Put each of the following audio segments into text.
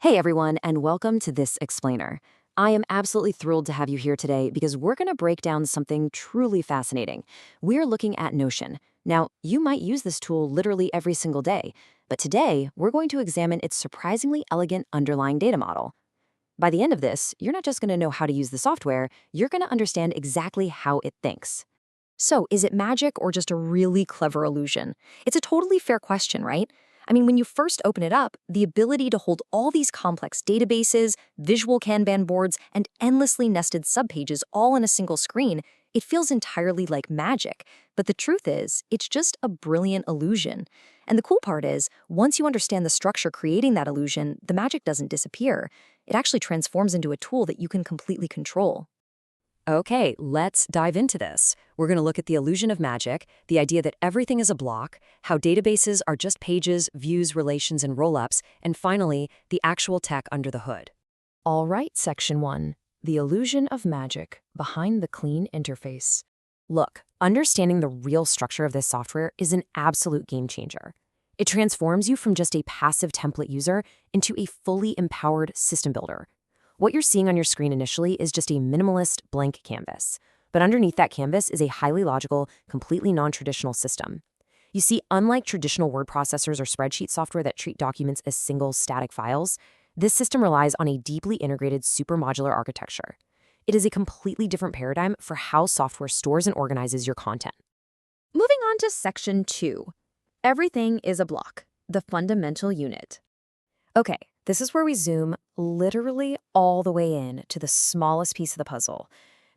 Hey everyone, and welcome to this explainer. I am absolutely thrilled to have you here today because we're going to break down something truly fascinating. We're looking at Notion. Now, you might use this tool literally every single day, but today we're going to examine its surprisingly elegant underlying data model. By the end of this, you're not just going to know how to use the software, you're going to understand exactly how it thinks. So, is it magic or just a really clever illusion? It's a totally fair question, right? I mean, when you first open it up, the ability to hold all these complex databases, visual Kanban boards, and endlessly nested subpages all in a single screen, it feels entirely like magic. But the truth is, it's just a brilliant illusion. And the cool part is, once you understand the structure creating that illusion, the magic doesn't disappear. It actually transforms into a tool that you can completely control. Okay, let's dive into this. We're going to look at the illusion of magic, the idea that everything is a block, how databases are just pages, views, relations, and rollups, and finally, the actual tech under the hood. All right, Section 1. The illusion of magic behind the clean interface. Look, understanding the real structure of this software is an absolute game changer. It transforms you from just a passive template user into a fully empowered system builder. What you're seeing on your screen initially is just a minimalist blank canvas. But underneath that canvas is a highly logical, completely non-traditional system. You see, unlike traditional word processors or spreadsheet software that treat documents as single static files, this system relies on a deeply integrated supermodular architecture. It is a completely different paradigm for how software stores and organizes your content. Moving on to Section 2. Everything is a block, the fundamental unit. Okay, this is where we zoom literally all the way in to the smallest piece of the puzzle.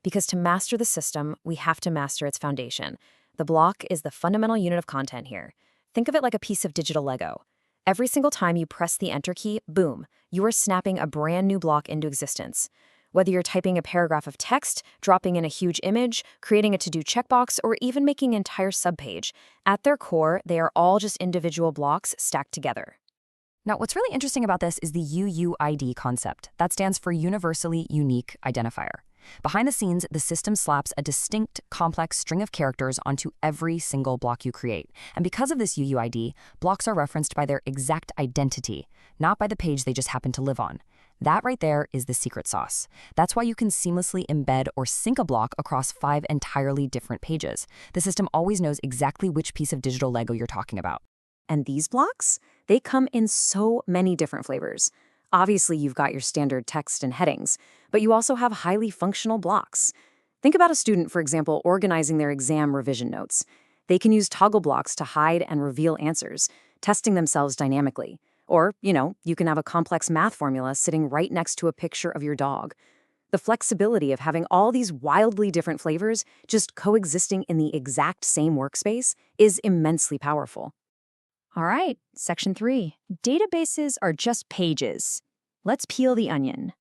Because to master the system, we have to master its foundation. The block is the fundamental unit of content here. Think of it like a piece of digital Lego. Every single time you press the Enter key, boom, you are snapping a brand new block into existence. Whether you're typing a paragraph of text, dropping in a huge image, creating a to-do checkbox, or even making an entire subpage, at their core, they are all just individual blocks stacked together. Now, what's really interesting about this is the UUID concept. That stands for Universally Unique Identifier. Behind the scenes, the system slaps a distinct, complex string of characters onto every single block you create. And because of this UUID, blocks are referenced by their exact identity, not by the page they just happen to live on. That right there is the secret sauce. That's why you can seamlessly embed or sync a block across 5 entirely different pages. The system always knows exactly which piece of digital Lego you're talking about. And these blocks? They come in so many different flavors. Obviously, you've got your standard text and headings, but you also have highly functional blocks. Think about a student, for example, organizing their exam revision notes. They can use toggle blocks to hide and reveal answers, testing themselves dynamically. Or, you can have a complex math formula sitting right next to a picture of your dog. The flexibility of having all these wildly different flavors just coexisting in the exact same workspace is immensely powerful. All right, Section 3. Databases are just pages. Let's peel the onion.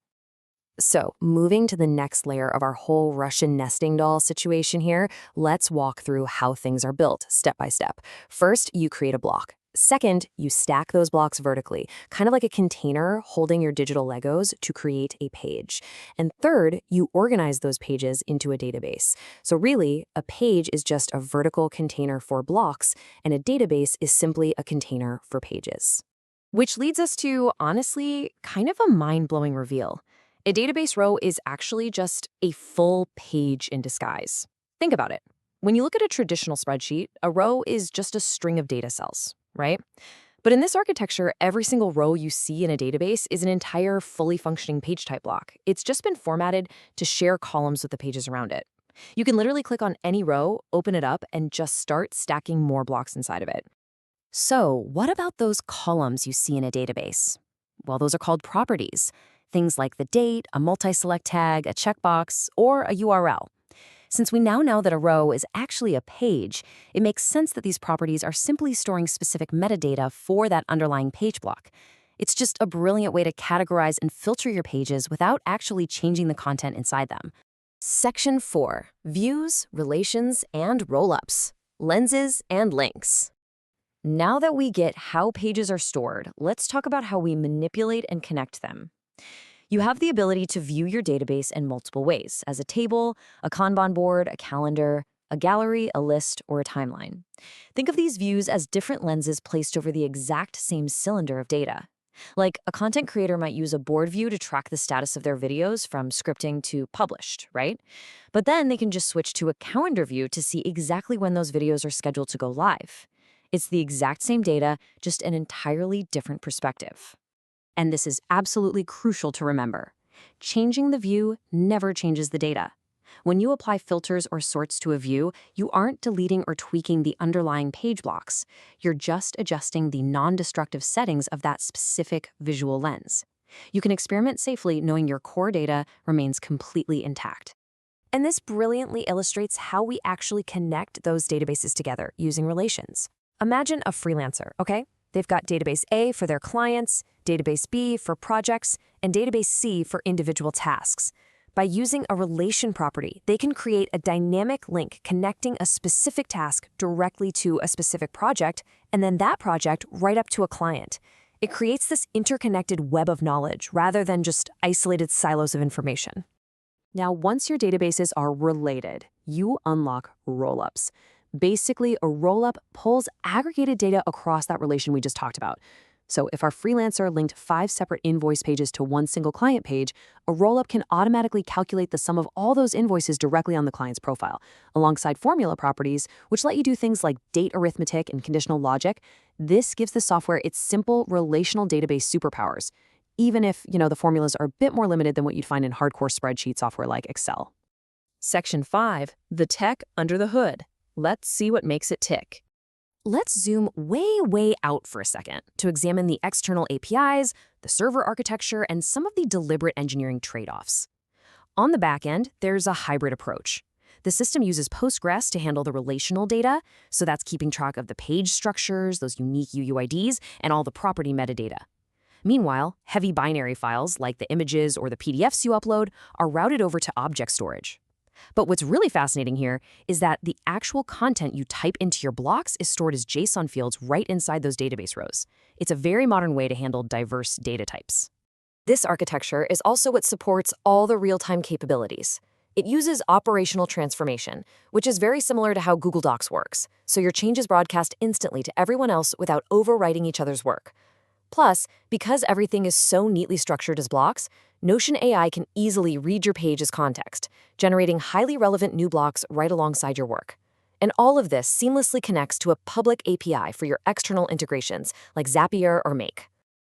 So, moving to the next layer of our whole Russian nesting doll situation here, let's walk through how things are built step by step. First, you create a block. Second, you stack those blocks vertically, kind of like a container holding your digital Legos to create a page. And third, you organize those pages into a database. So really, a page is just a vertical container for blocks, and a database is simply a container for pages. Which leads us to, honestly, kind of a mind-blowing reveal. A database row is actually just a full page in disguise. Think about it. When you look at a traditional spreadsheet, a row is just a string of data cells, right? But in this architecture, every single row you see in a database is an entire fully functioning page type block. It's just been formatted to share columns with the pages around it. You can literally click on any row, open it up, and just start stacking more blocks inside of it. So what about those columns you see in a database? Well, those are called properties. Things like the date, a multi-select tag, a checkbox, or a URL. Since we now know that a row is actually a page, it makes sense that these properties are simply storing specific metadata for that underlying page block. It's just a brilliant way to categorize and filter your pages without actually changing the content inside them. Section 4. Views, relations, and rollups. Lenses and links. Now that we get how pages are stored, let's talk about how we manipulate and connect them. You have the ability to view your database in multiple ways, as a table, a Kanban board, a calendar, a gallery, a list, or a timeline. Think of these views as different lenses placed over the exact same cylinder of data. Like, a content creator might use a board view to track the status of their videos from scripting to published, right? But then they can just switch to a calendar view to see exactly when those videos are scheduled to go live. It's the exact same data, just an entirely different perspective. And this is absolutely crucial to remember. Changing the view never changes the data. When you apply filters or sorts to a view, you aren't deleting or tweaking the underlying page blocks. You're just adjusting the non-destructive settings of that specific visual lens. You can experiment safely knowing your core data remains completely intact. And this brilliantly illustrates how we actually connect those databases together using relations. Imagine a freelancer, okay? They've got database A for their clients, database B for projects, and database C for individual tasks. By using a relation property, they can create a dynamic link connecting a specific task directly to a specific project, and then that project right up to a client. It creates this interconnected web of knowledge rather than just isolated silos of information. Now, once your databases are related, you unlock rollups. Basically, a rollup pulls aggregated data across that relation we just talked about. So if our freelancer linked 5 separate invoice pages to one single client page, a rollup can automatically calculate the sum of all those invoices directly on the client's profile, alongside formula properties, which let you do things like date arithmetic and conditional logic. This gives the software its simple relational database superpowers, even if, the formulas are a bit more limited than what you'd find in hardcore spreadsheet software like Excel. Section 5, the tech under the hood. Let's see what makes it tick. Let's zoom way out for a second to examine the external APIs, the server architecture, and some of the deliberate engineering trade-offs. On the back end, there's a hybrid approach. The system uses Postgres to handle the relational data, so that's keeping track of the page structures, those unique UUIDs, and all the property metadata. Meanwhile, heavy binary files, like the images or the PDFs you upload, are routed over to object storage. But what's really fascinating here is that the actual content you type into your blocks is stored as JSON fields right inside those database rows. It's a very modern way to handle diverse data types. This architecture is also what supports all the real-time capabilities. It uses operational transformation, which is very similar to how Google Docs works, so your changes broadcast instantly to everyone else without overwriting each other's work. Plus, because everything is so neatly structured as blocks, Notion AI can easily read your page as context, generating highly relevant new blocks right alongside your work. And all of this seamlessly connects to a public API for your external integrations like Zapier or Make.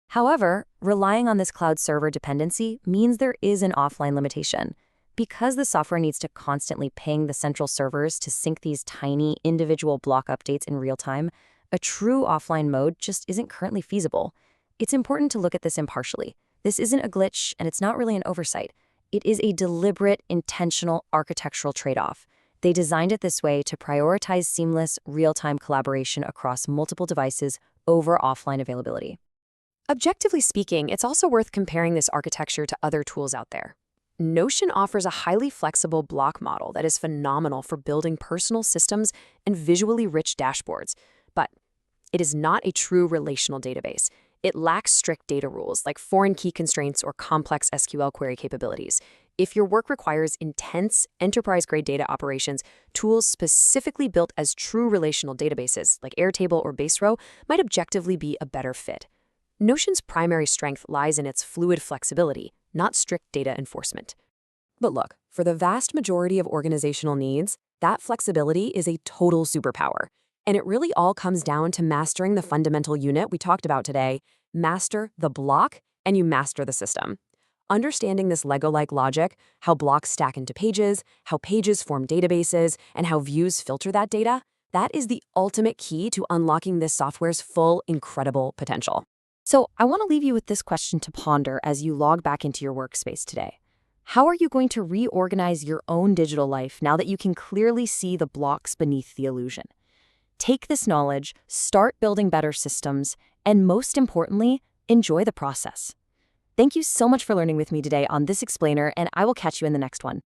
However, relying on this cloud server dependency means there is an offline limitation. Because the software needs to constantly ping the central servers to sync these tiny individual block updates in real time, a true offline mode just isn't currently feasible. It's important to look at this impartially. This isn't a glitch, and it's not really an oversight. It is a deliberate, intentional architectural trade-off. They designed it this way to prioritize seamless, real-time collaboration across multiple devices over offline availability. Objectively speaking, it's also worth comparing this architecture to other tools out there. Notion offers a highly flexible block model that is phenomenal for building personal systems and visually rich dashboards, but it is not a true relational database. It lacks strict data rules like foreign key constraints or complex SQL query capabilities. If your work requires intense, enterprise-grade data operations, tools specifically built as true relational databases like Airtable or Baserow might objectively be a better fit. Notion's primary strength lies in its fluid flexibility, not strict data enforcement. But look, for the vast majority of organizational needs, that flexibility is a total superpower. And it really all comes down to mastering the fundamental unit we talked about today. Master the block, and you master the system. Understanding this Lego-like logic, how blocks stack into pages, how pages form databases, and how views filter that data, that is the ultimate key to unlocking this software's full, incredible potential. So I want to leave you with this question to ponder as you log back into your workspace today. How are you going to reorganize your own digital life now that you can clearly see the blocks beneath the illusion? Take this knowledge, start building better systems, and most importantly, enjoy the process. Thank you so much for learning with me today on this explainer, and I will catch you in the next one.